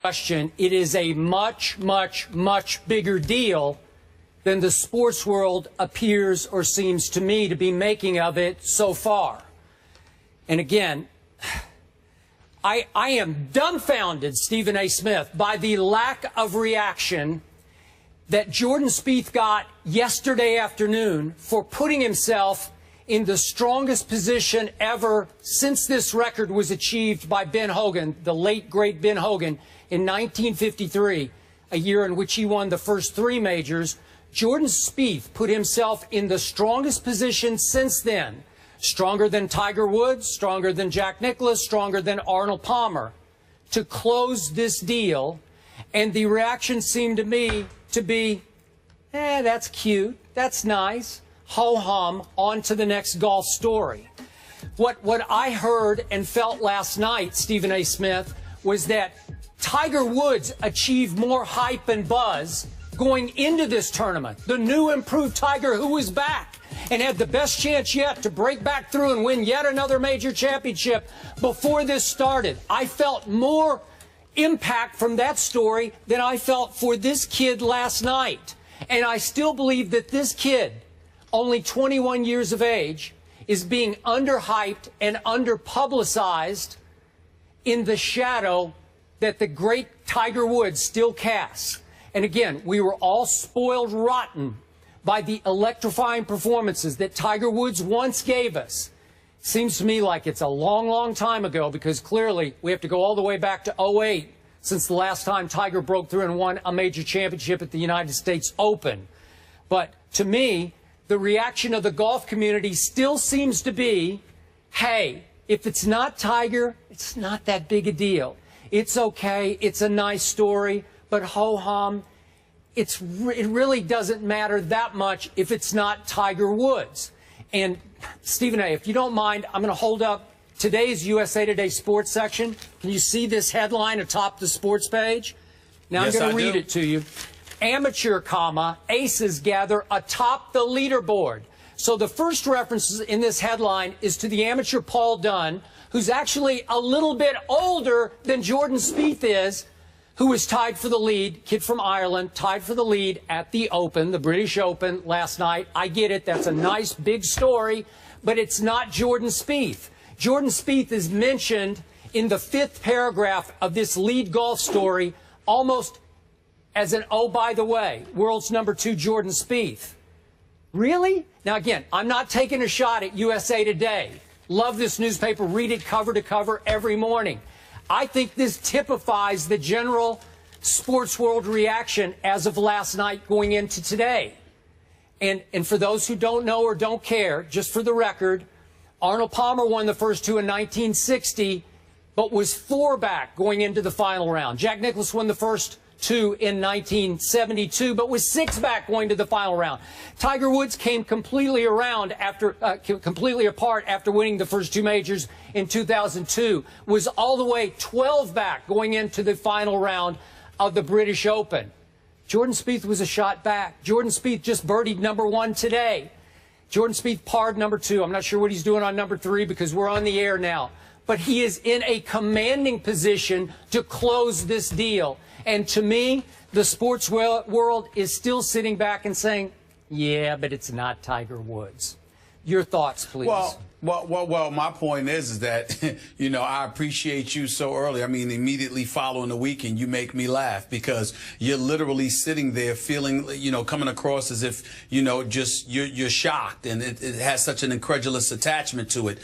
question, it is a much, much, much bigger deal than the sports world appears or seems to me to be making of it so far. And again, I am dumbfounded, Stephen A. Smith, by the lack of reaction that Jordan Spieth got yesterday afternoon for putting himself in the strongest position ever since this record was achieved by Ben Hogan, the late, great Ben Hogan, in 1953, a year in which he won the first 3 majors. Jordan Spieth put himself in the strongest position since then, stronger than Tiger Woods, stronger than Jack Nicklaus, stronger than Arnold Palmer, to close this deal. And the reaction seemed to me to be, that's cute, that's nice, ho-hum, on to the next golf story. What I heard and felt last night, Stephen A. Smith, was that Tiger Woods achieved more hype and buzz going into this tournament. The new improved Tiger, who was back and had the best chance yet to break back through and win yet another major championship before this started. I felt more impact from that story than I felt for this kid last night. And I still believe that this kid, only 21 years of age, is being underhyped and underpublicized in the shadow that the great Tiger Woods still casts. And again, we were all spoiled rotten by the electrifying performances that Tiger Woods once gave us. Seems to me like it's a long, long time ago, because clearly we have to go all the way back to '08 since the last time Tiger broke through and won a major championship at the United States Open. But to me, the reaction of the golf community still seems to be, hey, if it's not Tiger, it's not that big a deal. It's okay, it's a nice story, but ho-hum, it really doesn't matter that much if it's not Tiger Woods. And Stephen A., if you don't mind, I'm going to hold up today's USA Today sports section. Can you see this headline atop the sports page? Now yes, I'm going to read it to you. Amateur, aces gather atop the leaderboard. So the first reference in this headline is to the amateur Paul Dunn, who's actually a little bit older than Jordan Spieth is, who was tied for the lead, kid from Ireland, tied for the lead at the Open, the British Open last night. I get it. That's a nice big story, but it's not Jordan Spieth. Jordan Spieth is mentioned in the 5th paragraph of this lead golf story almost as an, oh, by the way, world's #2 Jordan Spieth. Really? Now, again, I'm not taking a shot at USA Today. Love this newspaper. Read it cover to cover every morning. I think this typifies the general sports world reaction as of last night going into today. And for those who don't know or don't care, just for the record, Arnold Palmer won the first 2 in 1960, but was 4 back going into the final round. Jack Nicklaus won the first 2 in 1972, but was 6 back going to the final round. Tiger Woods came completely apart after winning the first 2 majors in 2002, was all the way 12 back going into the final round of the British Open. Jordan Spieth was a shot back. Jordan Spieth just birdied #1 today. Jordan Spieth parred #2. I'm not sure what he's doing on #3 because we're on the air now. But he is in a commanding position to close this deal. And to me, the sports world is still sitting back and saying, yeah, but it's not Tiger Woods. Your thoughts, please. Well, my point is that, I appreciate you so early. I mean, immediately following the weekend, you make me laugh because you're literally sitting there feeling, coming across as if, you're shocked, and it has such an incredulous attachment to it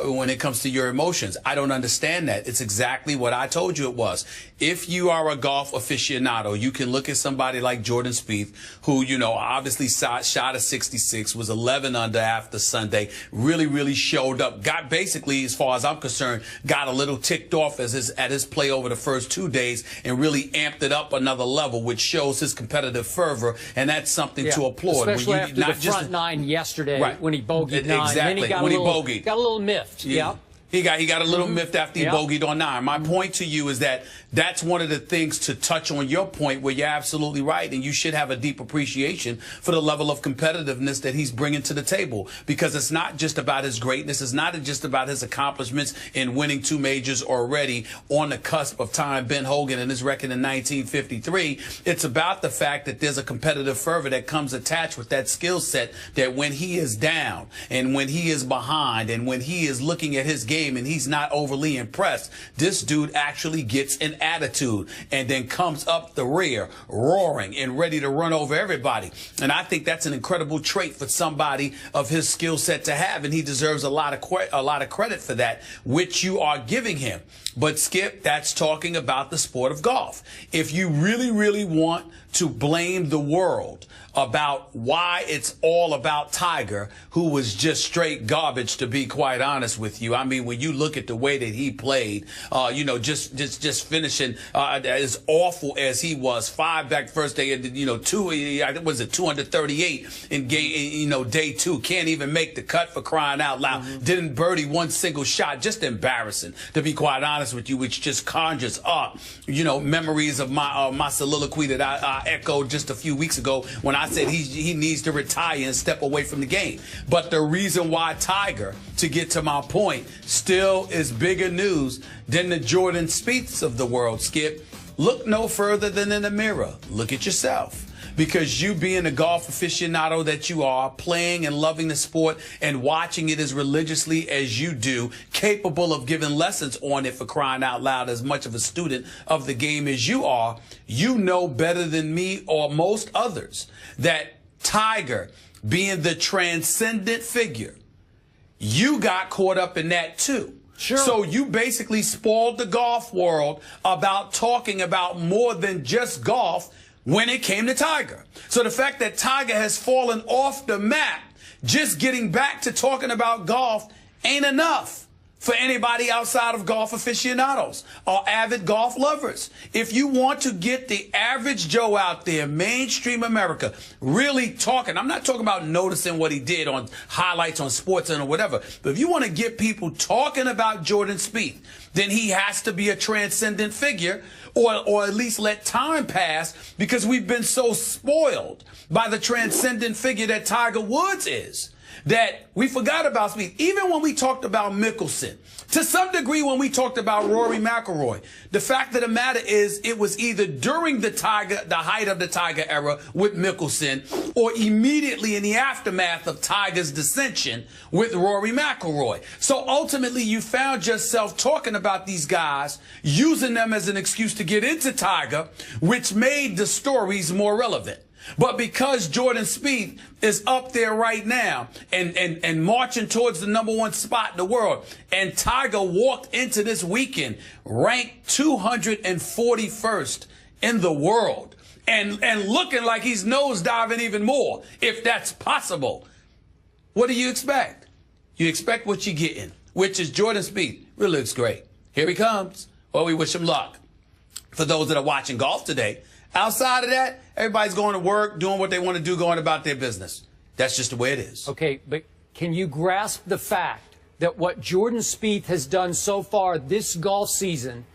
when it comes to your emotions. I don't understand that. It's exactly what I told you it was. If you are a golf aficionado, you can look at somebody like Jordan Spieth, who, obviously shot a 66, was 11 under after Sunday, really showed up, got basically, as far as I'm concerned, got a little ticked off at his play over the first 2 days and really amped it up another level, which shows his competitive fervor, and that's something to applaud. Especially after the front 9 yesterday, right, when he bogeyed 9. Exactly, And then he got a little miffed. Yeah. He got a little miffed after he bogeyed on 9. My point to you is that that's one of the things, to touch on your point where you're absolutely right, and you should have a deep appreciation for the level of competitiveness that he's bringing to the table, because it's not just about his greatness. It's not just about his accomplishments in winning 2 majors already on the cusp of tying Ben Hogan and his record in 1953. It's about the fact that there's a competitive fervor that comes attached with that skill set, that when he is down and when he is behind and when he is looking at his game and he's not overly impressed, this dude actually gets an attitude and then comes up the rear roaring and ready to run over everybody. And I think that's an incredible trait for somebody of his skill set to have, and he deserves a lot of credit for that, which you are giving him. But Skip, that's talking about the sport of golf. If you really want to blame the world about why it's all about Tiger, who was just straight garbage, to be quite honest with you. I mean, when you look at the way that he played, you know, just finishing as awful as he was, 5 back first day, you know, 238 in game, you know, day 2, can't even make the cut, for crying out loud. Didn't birdie 1 single shot, just embarrassing, to be quite honest with you, which just conjures up, you know, memories of my soliloquy that I echoed just a few weeks ago when I said he needs to retire and step away from the game. But the reason why Tiger, to get to my point, still is bigger news than the Jordan Spieths of the world, Skip, look no further than in the mirror. Look at yourself. Because you, being the golf aficionado that you are, playing and loving the sport and watching it as religiously as you do, capable of giving lessons on it, for crying out loud, as much of a student of the game as you are, you know better than me or most others that Tiger, being the transcendent figure, you got caught up in that too. Sure. So you basically spoiled the golf world about talking about more than just golf when it came to Tiger. So the fact that Tiger has fallen off the map, just getting back to talking about golf ain't enough for anybody outside of golf aficionados or avid golf lovers. If you want to get the average Joe out there, mainstream America, really talking, I'm not talking about noticing what he did on highlights on SportsCenter or whatever, but if you want to get people talking about Jordan Spieth, then he has to be a transcendent figure, or at least let time pass, because we've been so spoiled by the transcendent figure that Tiger Woods is, that we forgot about Spieth. Even when we talked about Mickelson, to some degree when we talked about Rory McIlroy, the fact of the matter is it was either during the height of the Tiger era with Mickelson, or immediately in the aftermath of Tiger's dissension with Rory McIlroy. So ultimately you found yourself talking about these guys, using them as an excuse to get into Tiger, which made the stories more relevant. But because Jordan Spieth is up there right now and marching towards the #1 spot in the world, and Tiger walked into this weekend ranked 241st in the world and looking like he's nosediving even more, if that's possible, what do you expect? You expect what you're getting, which is Jordan Spieth. Really looks great. Here he comes. Well, we wish him luck. For those that are watching golf today, outside of that, everybody's going to work, doing what they want to do, going about their business. That's just the way it is. Okay, but can you grasp the fact that what Jordan Spieth has done so far this golf season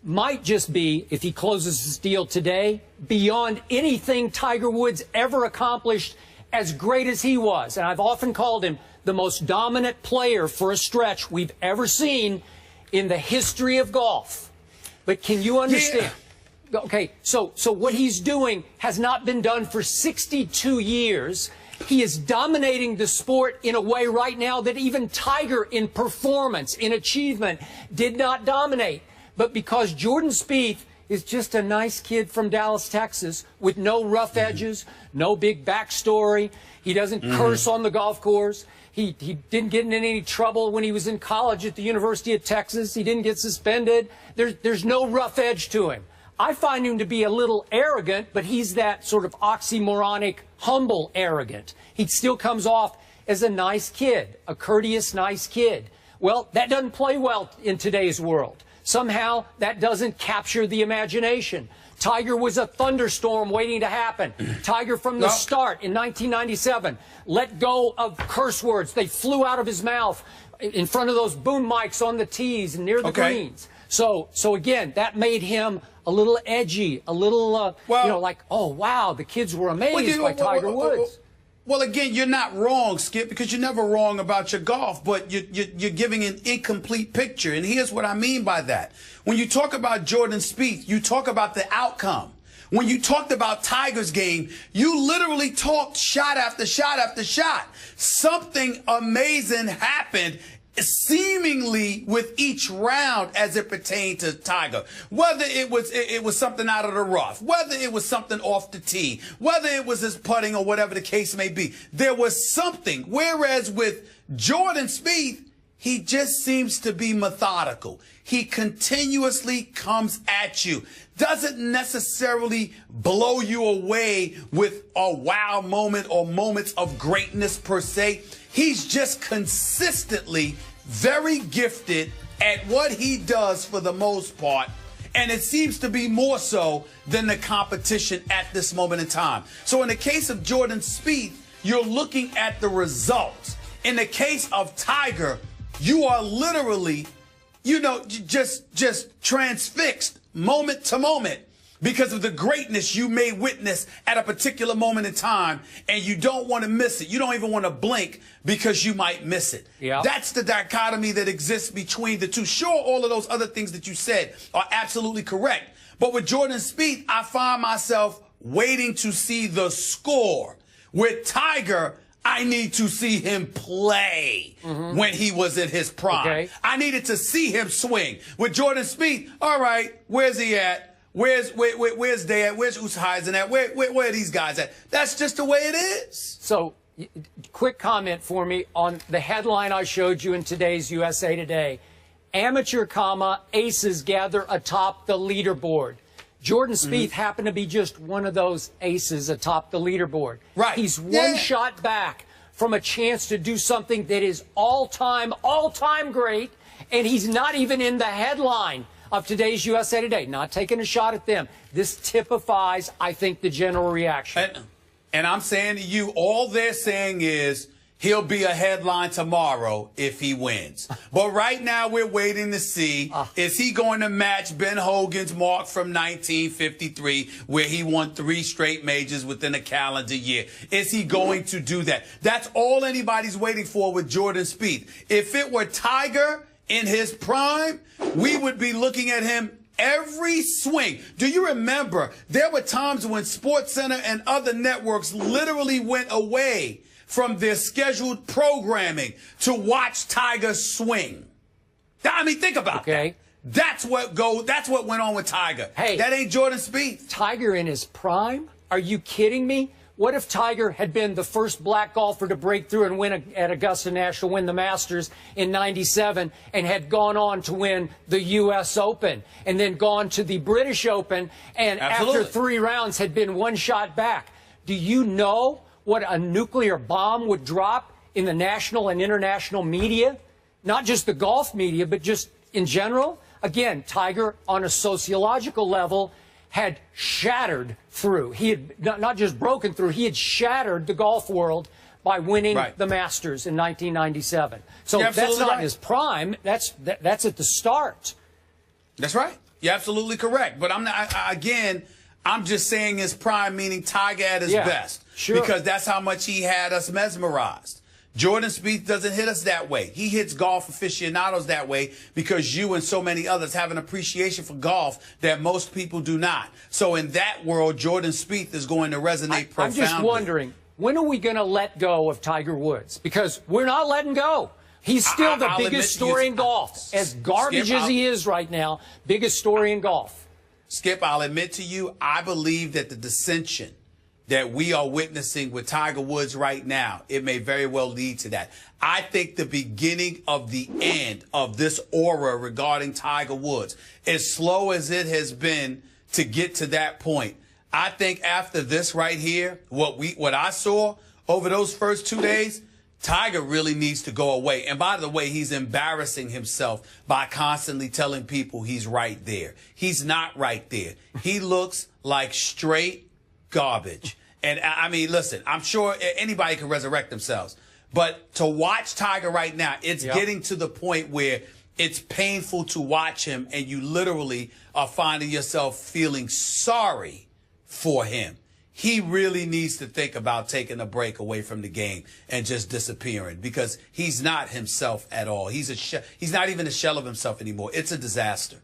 might just be, if he closes his deal today, beyond anything Tiger Woods ever accomplished, as great as he was? And I've often called him the most dominant player for a stretch we've ever seen in the history of golf. But can you understand? Yeah. Okay, so what he's doing has not been done for 62 years. He is dominating the sport in a way right now that even Tiger, in performance, in achievement, did not dominate. But because Jordan Spieth is just a nice kid from Dallas, Texas, with no rough edges, no big backstory, he doesn't curse on the golf course, he didn't get in any trouble when he was in college at the University of Texas, he didn't get suspended, there's no rough edge to him. I find him to be a little arrogant, but he's that sort of oxymoronic, humble arrogant. He still comes off as a nice kid, a courteous, nice kid. Well, that doesn't play well in today's world. somehow that doesn't capture the imagination. Tiger was a thunderstorm waiting to happen. Tiger from the start in 1997 let go of curse words. They flew out of his mouth in front of those boom mics on the tees and near the greens. So again, that made him a little edgy, a little, like, oh, wow, the kids were amazed by Tiger Woods. Well, again, you're not wrong, Skip, because you're never wrong about your golf, but you're giving an incomplete picture. And here's what I mean by that. When you talk about Jordan Spieth, you talk about the outcome. When you talked about Tiger's game, you literally talked shot after shot after shot. Something amazing happened seemingly with each round as it pertained to Tiger. Whether it was something out of the rough, whether it was something off the tee, whether it was his putting or whatever the case may be, there was something. Whereas with Jordan Spieth, he just seems to be methodical. He continuously comes at you. Doesn't necessarily blow you away with a wow moment or moments of greatness per se. He's just consistently very gifted at what he does for the most part. And it seems to be more so than the competition at this moment in time. So in the case of Jordan Spieth, you're looking at the results. In the case of Tiger, you are literally, just transfixed moment to moment because of the greatness you may witness at a particular moment in time, and you don't want to miss it. You don't even want to blink because you might miss it. Yeah. That's the dichotomy that exists between the two. Sure, all of those other things that you said are absolutely correct. But with Jordan Spieth, I find myself waiting to see the score. With Tiger, I need to see him play when he was in his prime. Okay. I needed to see him swing. With Jordan Spieth, all right, where's he at? Where's Day at? Where's Oosthuizen at? Where are these guys at? That's just the way it is. So, quick comment for me on the headline I showed you in today's USA Today. Amateur, aces gather atop the leaderboard. Jordan Spieth happened to be just one of those aces atop the leaderboard. Right. He's one shot back from a chance to do something that is all-time great, and he's not even in the headline of today's USA Today. Not taking a shot at them. This typifies, I think, the general reaction. And I'm saying to you, all they're saying is he'll be a headline tomorrow if he wins. But right now we're waiting to see, is he going to match Ben Hogan's mark from 1953 where he won 3 straight majors within a calendar year? Is he going to do that? That's all anybody's waiting for with Jordan Spieth. If it were Tiger in his prime, we would be looking at him every swing. Do you remember there were times when SportsCenter and other networks literally went away from their scheduled programming to watch Tiger swing? I mean, think about that. That's what went on with Tiger. Hey, that ain't Jordan Spieth. Tiger in his prime? Are you kidding me? What if Tiger had been the first black golfer to break through and win at Augusta National, win the Masters in '97, and had gone on to win the U.S. Open, and then gone to the British Open, and after 3 rounds had been 1 shot back? Do you know what a nuclear bomb would drop in the national and international media? Not just the golf media, but just in general. Again, Tiger, on a sociological level, had shattered through. He had not just broken through, he had shattered the golf world by winning the Masters in 1997. So that's not in his prime. That's at the start. That's right. You're absolutely correct. But I'm just saying his prime, meaning Tiger at his best. Sure. Because that's how much he had us mesmerized. Jordan Spieth doesn't hit us that way. He hits golf aficionados that way because you and so many others have an appreciation for golf that most people do not. So in that world, Jordan Spieth is going to resonate profoundly. I'm just wondering, when are we going to let go of Tiger Woods? Because we're not letting go. He's still the biggest story in golf. As garbage as he is right now, biggest story in golf. Skip, I'll admit to you, I believe that the dissension that we are witnessing with Tiger Woods right now, it may very well lead to that. I think the beginning of the end of this aura regarding Tiger Woods, as slow as it has been to get to that point, I think after this right here, what I saw over those first 2 days, Tiger really needs to go away. And by the way, he's embarrassing himself by constantly telling people he's right there. He's not right there. He looks like straight garbage. And I mean, listen, I'm sure anybody can resurrect themselves. But to watch Tiger right now, it's getting to the point where it's painful to watch him, and you literally are finding yourself feeling sorry for him. He really needs to think about taking a break away from the game and just disappearing, because he's not himself at all. He's not even a shell of himself anymore. It's a disaster.